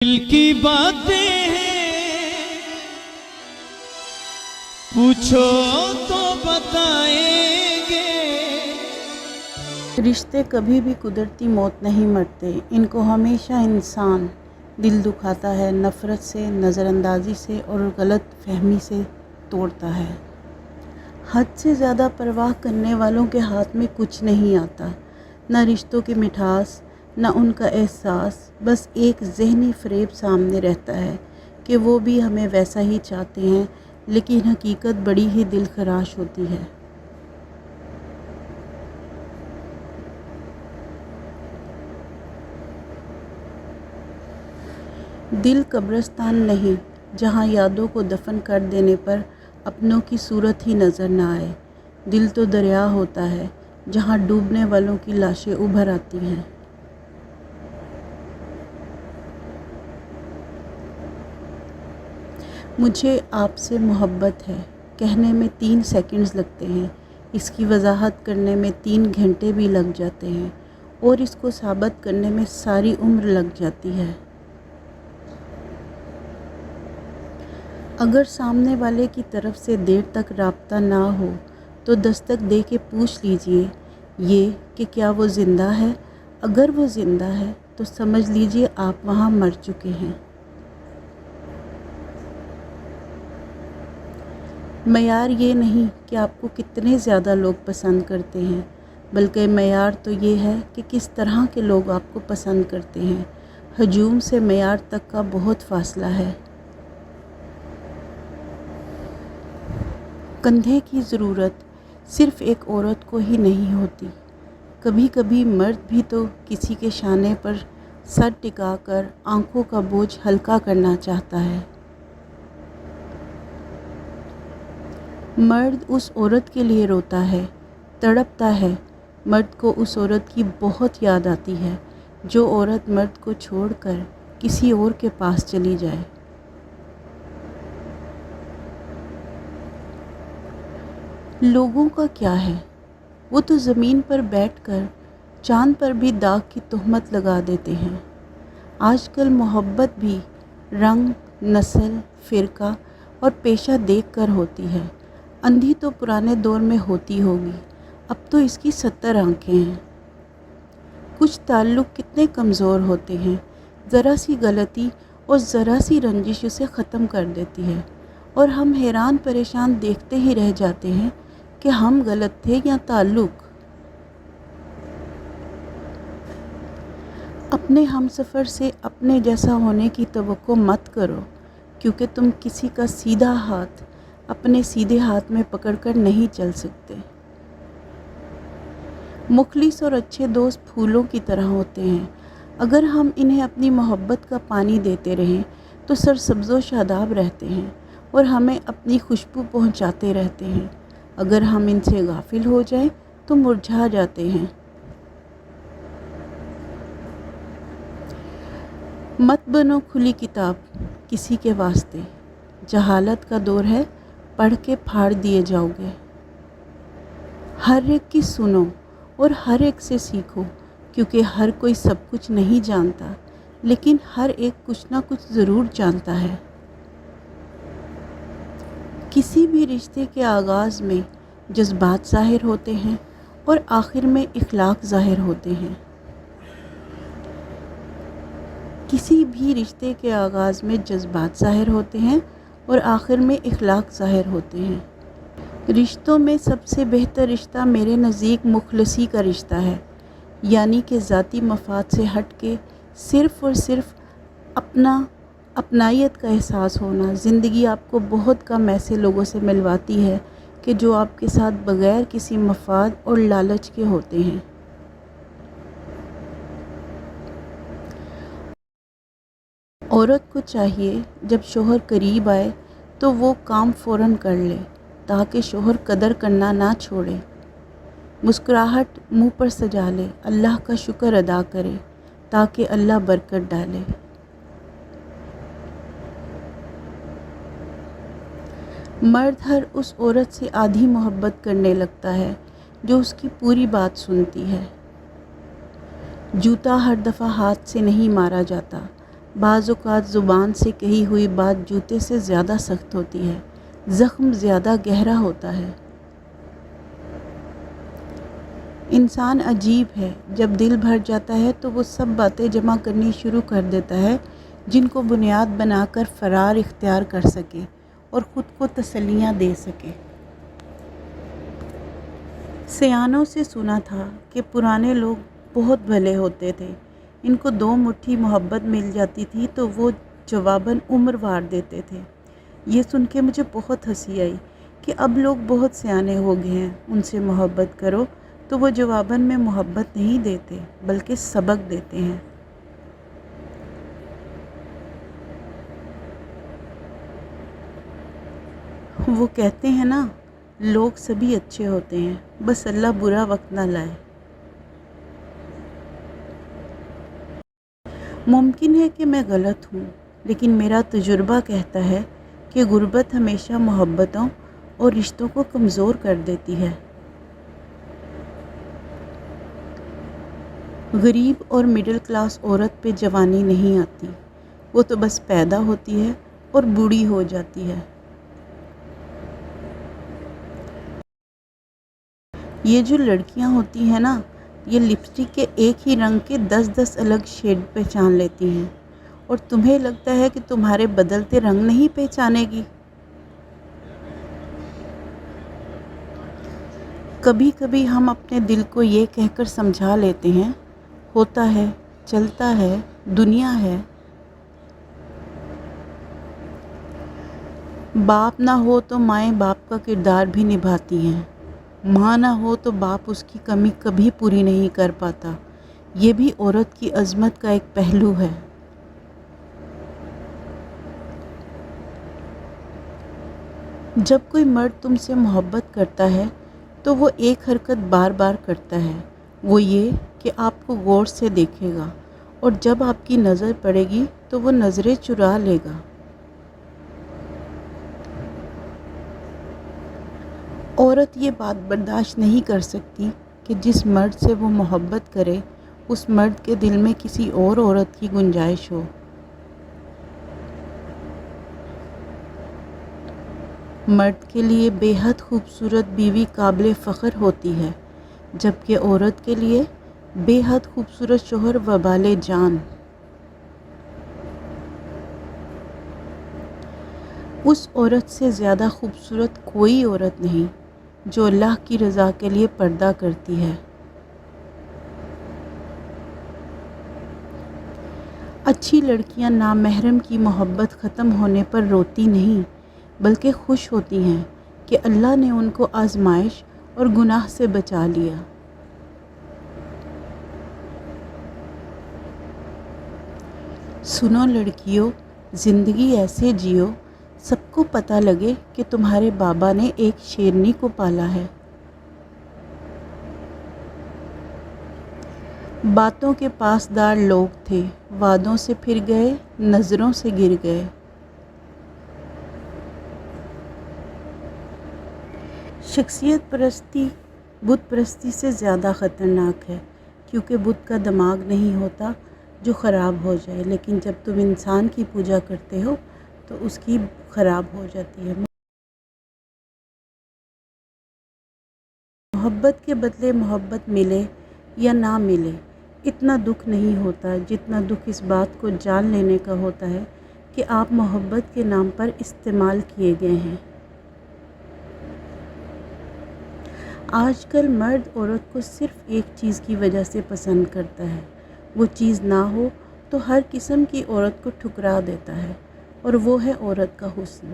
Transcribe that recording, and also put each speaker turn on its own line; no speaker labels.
दिल की बातें हैं, पूछो तो बताएंगे।
रिश्ते कभी भी कुदरती मौत नहीं मरते, इनको हमेशा इंसान दिल दुखाता है, नफ़रत से, नज़रअंदाजी से और गलत फहमी से तोड़ता है। हद से ज़्यादा परवाह करने वालों के हाथ में कुछ नहीं आता, न रिश्तों की मिठास न उनका एहसास। बस एक ज़हनी फ़रेब सामने रहता है कि वो भी हमें वैसा ही चाहते हैं, लेकिन हकीकत बड़ी ही दिलखराश होती है। दिल कब्रिस्तान नहीं जहाँ यादों को दफन कर देने पर अपनों की सूरत ही नज़र न आए। दिल तो दरिया होता है जहाँ डूबने वालों की लाशें उभर आती हैं। मुझे आपसे मोहब्बत है कहने में 3 सेकंड्स लगते हैं, इसकी वजाहत करने में 3 घंटे भी लग जाते हैं और इसको साबित करने में सारी उम्र लग जाती है। अगर सामने वाले की तरफ से देर तक राब्ता ना हो तो दस्तक दे के पूछ लीजिए ये कि क्या वो ज़िंदा है। अगर वो ज़िंदा है तो समझ लीजिए आप वहाँ मर चुके हैं। मयार ये नहीं कि आपको कितने ज़्यादा लोग पसंद करते हैं, बल्कि मयार तो ये है कि किस तरह के लोग आपको पसंद करते हैं। हजूम से मयार तक का बहुत फासला है। कंधे की ज़रूरत सिर्फ़ एक औरत को ही नहीं होती, कभी कभी मर्द भी तो किसी के शाने पर सर टिकाकर आंखों का बोझ हल्का करना चाहता है। मर्द उस औरत के लिए रोता है, तड़पता है। मर्द को उस औरत की बहुत याद आती है जो औरत मर्द को छोड़कर किसी और के पास चली जाए। लोगों का क्या है, वो तो ज़मीन पर बैठकर चांद पर भी दाग की तोहमत लगा देते हैं। आजकल मोहब्बत भी रंग, नस्ल, फ़िरका और पेशा देखकर होती है। अंधी तो पुराने दौर में होती होगी, अब तो इसकी 70 आंखें हैं। कुछ ताल्लुक़ कितने कमज़ोर होते हैं, ज़रा सी गलती और ज़रा सी रंजिश उसे ख़त्म कर देती है और हम हैरान परेशान देखते ही रह जाते हैं कि हम गलत थे या ताल्लुक़। अपने हमसफ़र से अपने जैसा होने की तवक्को मत करो, क्योंकि तुम किसी का सीधा हाथ अपने सीधे हाथ में पकड़कर नहीं चल सकते। मुखलिस और अच्छे दोस्त फूलों की तरह होते हैं, अगर हम इन्हें अपनी मोहब्बत का पानी देते रहें तो सरसब्ज़ो शादाब रहते हैं और हमें अपनी खुशबू पहुंचाते रहते हैं। अगर हम इनसे गाफिल हो जाएं तो मुरझा जाते हैं। मत बनो खुली किताब किसी के वास्ते, जहालत का दौर है, पढ़ के फाड़ दिए जाओगे। हर एक की सुनो और हर एक से सीखो, क्योंकि हर कोई सब कुछ नहीं जानता, लेकिन हर एक कुछ ना कुछ ज़रूर जानता है। किसी भी रिश्ते के आगाज़ में जज्बात ज़ाहिर होते हैं और आखिर में इखलाक ज़ाहिर होते हैं। किसी भी रिश्ते के आगाज़ में जज्बात ज़ाहिर होते हैं और आखिर में इखलाक ज़ाहिर होते हैं। रिश्तों में सबसे बेहतर रिश्ता मेरे नज़दीक मुखलसी का रिश्ता है, यानी कि ज़ाती मफाद से हट के सिर्फ़ और सिर्फ अपनायत का एहसास होना। ज़िंदगी आपको बहुत कम ऐसे लोगों से मिलवाती है कि जो आपके साथ बग़ैर किसी मफाद और लालच के होते हैं। औरत को चाहिए जब शोहर करीब आए तो वो काम फ़ौरन कर ले ताकि शोहर कदर करना ना छोड़े। मुस्कुराहट मुंह पर सजा ले, अल्लाह का शुक्र अदा करे ताकि अल्लाह बरकत डाले। मर्द हर उस औरत से आधी मोहब्बत करने लगता है जो उसकी पूरी बात सुनती है। जूता हर दफ़ा हाथ से नहीं मारा जाता, بعض اوقات زبان سے کہی ہوئی بات جوتے سے زیادہ سخت ہوتی ہے، زخم زیادہ گہرا ہوتا ہے۔ انسان عجیب ہے، جب دل بھر جاتا ہے تو وہ سب باتیں جمع کرنی شروع کر دیتا ہے جن کو بنیاد بنا کر فرار اختیار کر سکے اور خود کو تسلیاں دے سکے۔ سیانوں سے سنا تھا کہ پرانے لوگ بہت بھلے ہوتے تھے، ان کو 2 مٹھی محبت مل جاتی تھی تو وہ جواباً عمر وار دیتے تھے۔ یہ سن کے مجھے بہت ہنسی آئی کہ اب لوگ بہت سیانے ہو گئے ہیں، ان سے محبت کرو تو وہ جواباً میں محبت نہیں دیتے بلکہ سبق دیتے ہیں۔ وہ کہتے ہیں نا، لوگ سبھی اچھے ہوتے ہیں، بس اللہ برا وقت نہ لائے۔ ممکن ہے کہ میں غلط ہوں، لیکن میرا تجربہ کہتا ہے کہ غربت ہمیشہ محبتوں اور رشتوں کو کمزور کر دیتی ہے۔ غریب اور مڈل کلاس عورت پہ جوانی نہیں آتی، وہ تو بس پیدا ہوتی ہے اور بوڑھی ہو جاتی ہے۔ یہ جو لڑکیاں ہوتی ہیں نا، یہ لپسٹک کے ایک ہی رنگ کے 10 الگ شیڈ پہچان لیتی ہیں، اور تمہیں لگتا ہے کہ تمہارے بدلتے رنگ نہیں پہچانے گی۔ کبھی کبھی ہم اپنے دل کو یہ کہہ کر سمجھا لیتے ہیں، ہوتا ہے، چلتا ہے، دنیا ہے۔ باپ نہ ہو تو مائیں باپ کا کردار بھی نبھاتی ہیں، ماں نہ ہو تو باپ اس کی کمی کبھی پوری نہیں کر پاتا۔ یہ بھی عورت کی عظمت کا ایک پہلو ہے۔ جب کوئی مرد تم سے محبت کرتا ہے تو وہ ایک حرکت بار بار کرتا ہے، وہ یہ کہ آپ کو غور سے دیکھے گا، اور جب آپ کی نظر پڑے گی تو وہ نظریں چرا لے گا۔ عورت یہ بات برداشت نہیں کر سکتی کہ جس مرد سے وہ محبت کرے اس مرد کے دل میں کسی اور عورت کی گنجائش ہو۔ مرد کے لیے بے حد خوبصورت بیوی قابل فخر ہوتی ہے، جبکہ عورت کے لیے بے حد خوبصورت شوہر وبال جان۔ اس عورت سے زیادہ خوبصورت کوئی عورت نہیں جو اللہ کی رضا کے لیے پردہ کرتی ہے۔ اچھی لڑکیاں نامحرم کی محبت ختم ہونے پر روتی نہیں بلکہ خوش ہوتی ہیں کہ اللہ نے ان کو آزمائش اور گناہ سے بچا لیا۔ سنو لڑکیوں، زندگی ایسے جیو سب کو پتہ لگے کہ تمہارے بابا نے ایک شیرنی کو پالا ہے۔ باتوں کے پاسدار لوگ تھے، وعدوں سے پھر گئے، نظروں سے گر گئے۔ شخصیت پرستی بت پرستی سے زیادہ خطرناک ہے، کیونکہ بت کا دماغ نہیں ہوتا جو خراب ہو جائے، لیکن جب تم انسان کی پوجا کرتے ہو تو اس کی خراب ہو جاتی ہے۔ محبت کے بدلے محبت ملے یا نہ ملے، اتنا دکھ نہیں ہوتا جتنا دکھ اس بات کو جان لینے کا ہوتا ہے کہ آپ محبت کے نام پر استعمال کیے گئے ہیں۔ آج کل مرد عورت کو صرف ایک چیز کی وجہ سے پسند کرتا ہے، وہ چیز نہ ہو تو ہر قسم کی عورت کو ٹھکرا دیتا ہے، اور وہ ہے عورت کا حسن۔